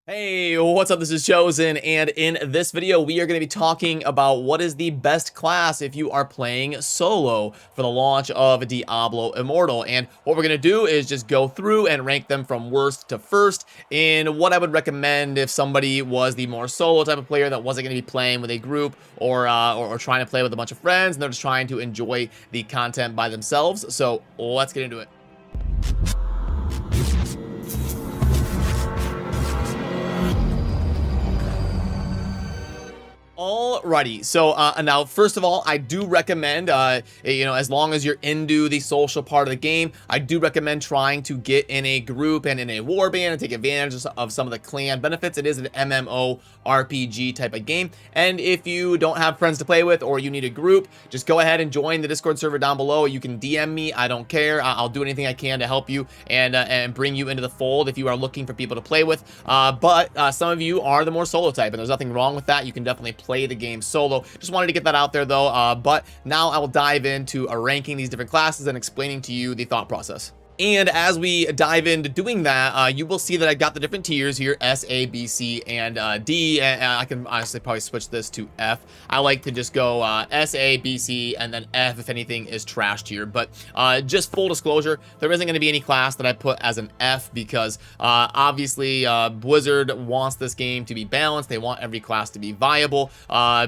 Hey, what's up? This is Chosen, and in this video, we are going to be talking about what is the best class if you are playing solo for the launch of Diablo Immortal. And what we're going to do is just go through and rank them from worst to first in what I would recommend if somebody was the more solo type of player that wasn't going to be playing with a group or trying to play with a bunch of friends, and they're just trying to enjoy the content by themselves. So let's get into it. Alrighty, so now first of all, I do recommend, as long as you're into the social part of the game, I do recommend trying to get in a group and in a warband and take advantage of some of the clan benefits. It is an MMO RPG type of game, and if you don't have friends to play with or you need a group, just go ahead and join the Discord server down below. You can DM me, I don't care. I'll do anything I can to help you and bring you into the fold if you are looking for people to play with. But some of you are the more solo type, and there's nothing wrong with that. You can definitely play the game solo. Just wanted to get that out there though, but now I will dive into ranking these different classes and explaining to you the thought process. And as we dive into doing that, you will see that I got the different tiers here, S, A, B, C, and D. And I can honestly probably switch this to F. I like to just go S, A, B, C, and then F if anything is trash tier. But just full disclosure, there isn't going to be any class that I put as an F because obviously Blizzard wants this game to be balanced. They want every class to be viable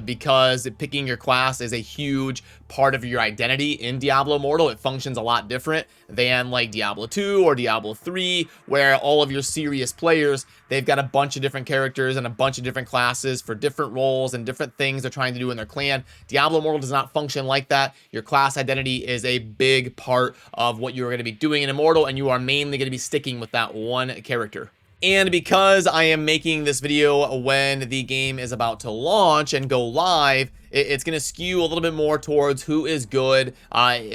because picking your class is a huge part of your identity in Diablo Immortal. It functions a lot different than like Diablo 2 or Diablo 3, where all of your serious players, they've got a bunch of different characters and a bunch of different classes for different roles and different things they're trying to do in their clan. Diablo Immortal does not function like that. Your class identity is a big part of what you're going to be doing in Immortal, and you are mainly going to be sticking with that one character. And because I am making this video when the game is about to launch and go live, it's going to skew a little bit more towards who is good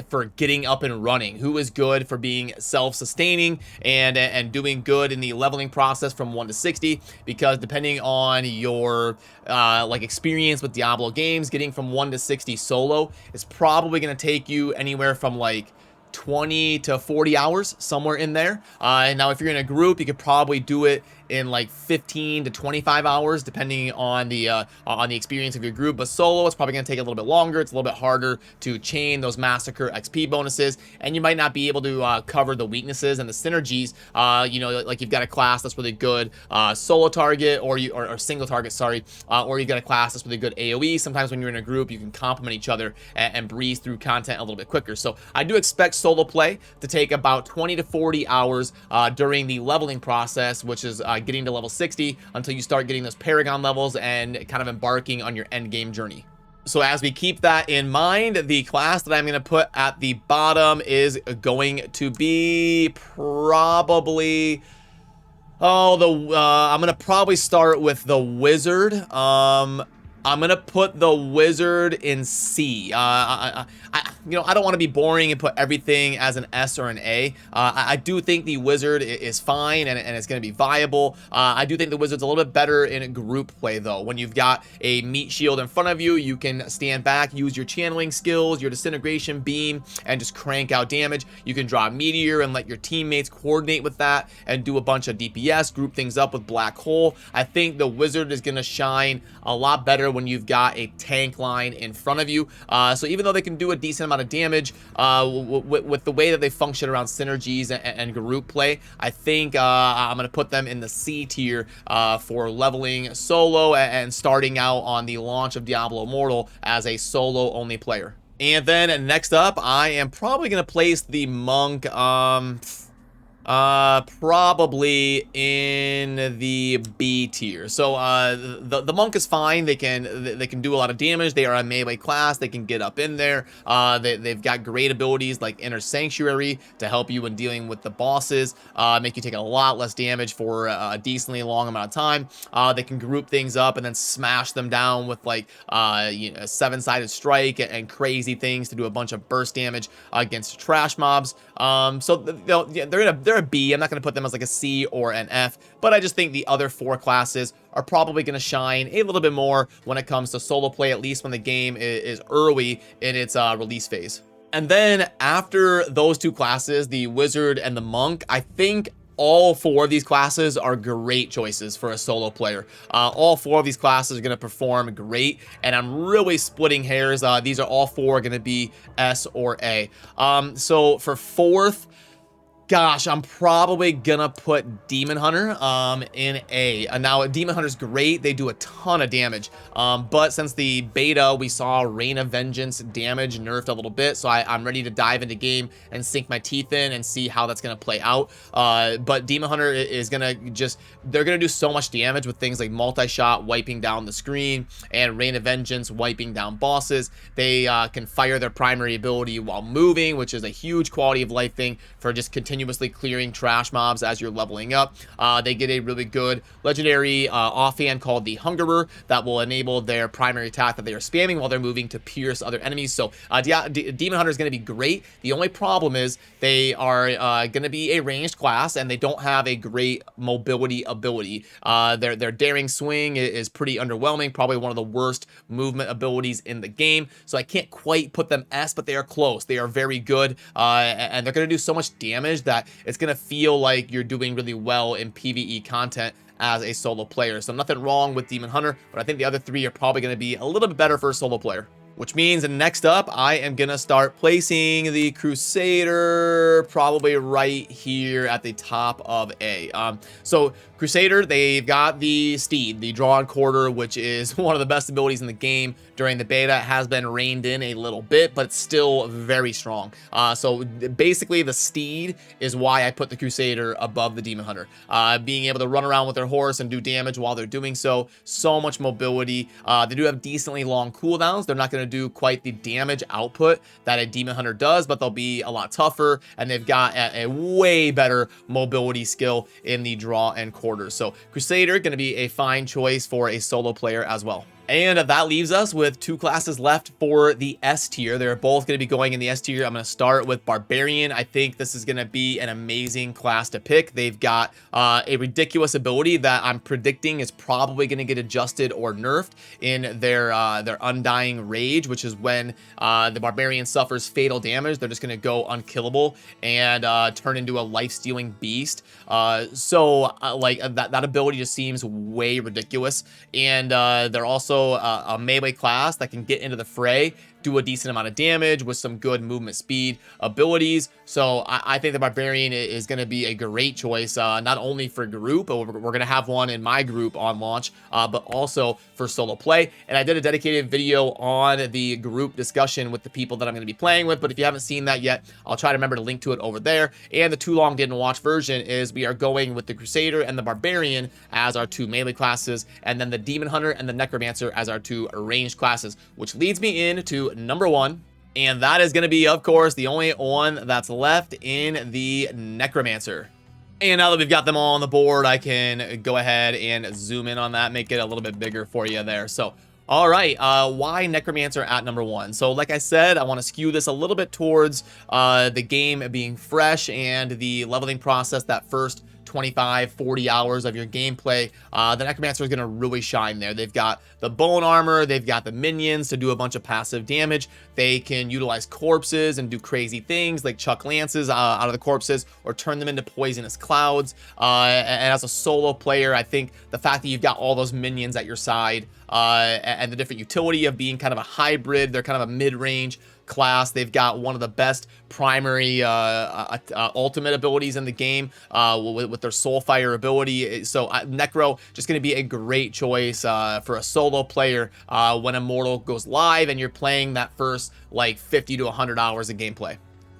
for getting up and running, who is good for being self-sustaining and doing good in the leveling process from 1 to 60, because depending on your experience with Diablo games, getting from 1 to 60 solo is probably going to take you anywhere from like 20 to 40 hours, somewhere in there. And now if you're in a group, you could probably do it in like 15 to 25 hours, depending on the experience of your group. But solo, it's probably going to take a little bit longer. It's a little bit harder to chain those massacre XP bonuses, and you might not be able to cover the weaknesses and the synergies. Like you've got a class that's really good solo target, or single target, sorry, or you've got a class that's really good AOE. Sometimes when you're in a group, you can complement each other and breeze through content a little bit quicker. So I do expect solo play to take about 20 to 40 hours during the leveling process, which is getting to level 60 until you start getting those Paragon levels and kind of embarking on your end game journey. So as we keep that in mind, the class that I'm going to put at the bottom is going to be probably... I'm going to probably start with the Wizard. I'm going to put the Wizard in C. I don't want to be boring and put everything as an S or an A. I do think the Wizard is fine and it's going to be viable. I do think the Wizard's a little bit better in group play, though. When you've got a meat shield in front of you, you can stand back, use your channeling skills, your disintegration beam, and just crank out damage. You can draw a meteor and let your teammates coordinate with that and do a bunch of DPS, group things up with Black Hole. I think the Wizard is going to shine a lot better when you've got a tank line in front of you. So even though they can do a decent amount of damage with the way that they function around synergies and group play, I think I'm going to put them in the C tier for leveling solo and starting out on the launch of Diablo Immortal as a solo only player. And then next up, I am probably going to place the Monk probably in the B tier. So the Monk is fine. They can do a lot of damage. They are a melee class. They can get up in there. They've got great abilities like Inner Sanctuary to help you when dealing with the bosses, make you take a lot less damage for a decently long amount of time. They can group things up and then smash them down with like a seven-sided strike and crazy things to do a bunch of burst damage against trash mobs. So they're a B. I'm not going to put them as like a C or an F, but I just think the other four classes are probably going to shine a little bit more when it comes to solo play, at least when the game is early in its release phase. And then after those two classes, the Wizard and the Monk, I think All 4 of these classes are great choices for a solo player. All 4 of these classes are going to perform great, and I'm really splitting hairs. These are all 4 going to be S or A. So for 4th, gosh, I'm probably gonna put Demon Hunter in A. Now, Demon Hunter's great. They do a ton of damage. But since the beta, we saw Rain of Vengeance damage nerfed a little bit. So I'm ready to dive into game and sink my teeth in and see how that's gonna play out. But Demon Hunter is gonna they're gonna do so much damage with things like multi-shot wiping down the screen and Rain of Vengeance wiping down bosses. They can fire their primary ability while moving, which is a huge quality of life thing for just continuously clearing trash mobs as you're leveling up. They get a really good legendary offhand called the Hungerer that will enable their primary attack that they are spamming while they're moving to pierce other enemies. So Demon Hunter is going to be great. The only problem is they are going to be a ranged class and they don't have a great mobility ability. Their Daring Swing is pretty underwhelming, probably one of the worst movement abilities in the game. So I can't quite put them S, but they are close. They are very good, and they're going to do so much damage that it's going to feel like you're doing really well in PvE content as a solo player. So nothing wrong with Demon Hunter, but I think the other 3 are probably going to be a little bit better for a solo player. Which means next up, I am going to start placing the Crusader probably right here at the top of A. So Crusader, they've got the Steed, the Draw and Quarter, which is one of the best abilities in the game during the beta. It has been reined in a little bit, but it's still very strong. So basically, the Steed is why I put the Crusader above the Demon Hunter. Being able to run around with their horse and do damage while they're doing so much mobility. They do have decently long cooldowns. They're not going to do quite the damage output that a Demon Hunter does, but they'll be a lot tougher, and they've got a way better mobility skill in the Draw and Quarter. So Crusader going to be a fine choice for a solo player as well. And that leaves us with 2 classes left for the S tier. They're both going to be going in the S tier. I'm going to start with Barbarian. I think this is going to be an amazing class to pick. They've got a ridiculous ability that I'm predicting is probably going to get adjusted or nerfed in their Undying Rage, which is when the Barbarian suffers fatal damage. They're just going to go unkillable and turn into a life-stealing beast. Like that ability just seems way ridiculous. And they're also a melee class that can get into the fray, do a decent amount of damage with some good movement speed abilities. So I think the Barbarian is going to be a great choice, not only for group, but we're going to have one in my group on launch, but also for solo play. And I did a dedicated video on the group discussion with the people that I'm going to be playing with, but if you haven't seen that yet, I'll try to remember to link to it over there. And the Too Long Didn't Watch version is we are going with the Crusader and the Barbarian as our 2 melee classes, and then the Demon Hunter and the Necromancer as our 2 ranged classes, which leads me into number 1. And that is going to be, of course, the only one that's left in the Necromancer. And now that we've got them all on the board, I can go ahead and zoom in on that, make it a little bit bigger for you there. So, all right, why Necromancer at number 1? So like I said, I want to skew this a little bit towards the game being fresh and the leveling process, that first 25-40 hours of your gameplay. The Necromancer is going to really shine there. They've got the bone armor, they've got the minions to do a bunch of passive damage. They can utilize corpses and do crazy things like chuck lances out of the corpses or turn them into poisonous clouds. And as a solo player, I think the fact that you've got all those minions at your side and the different utility of being kind of a hybrid, they're kind of a mid-range class. They've got one of the best primary ultimate abilities in the game with their Soulfire ability. So Necro just going to be a great choice for a solo player when Immortal goes live and you're playing that first like 50 to 100 hours of gameplay.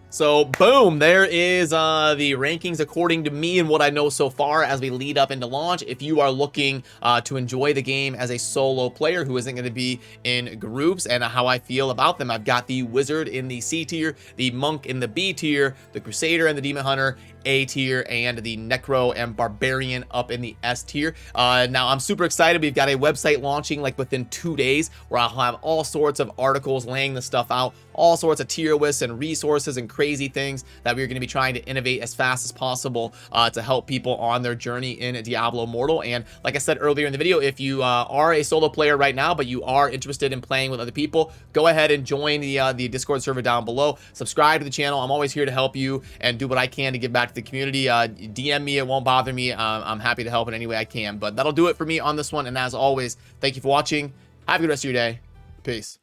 So boom, there is the rankings according to me and what I know so far as we lead up into launch. If you are looking to enjoy the game as a solo player who isn't going to be in groups, and how I feel about them, I've got the Wizard in the C tier, the Monk in the B tier, the Crusader and the Demon Hunter A tier, and the Necro and Barbarian up in the S tier. Now I'm super excited. We've got a website launching like within 2 days where I'll have all sorts of articles laying the stuff out, all sorts of tier lists and resources and crazy things that we're going to be trying to innovate as fast as possible to help people on their journey in Diablo Immortal. And like I said earlier in the video, if you are a solo player right now, but you are interested in playing with other people, go ahead and join the Discord server down below. Subscribe to the channel. I'm always here to help you and do what I can to give back to the community. DM me, it won't bother me. I'm happy to help in any way I can. But that'll do it for me on this one. And as always, thank you for watching. Have a good rest of your day. Peace.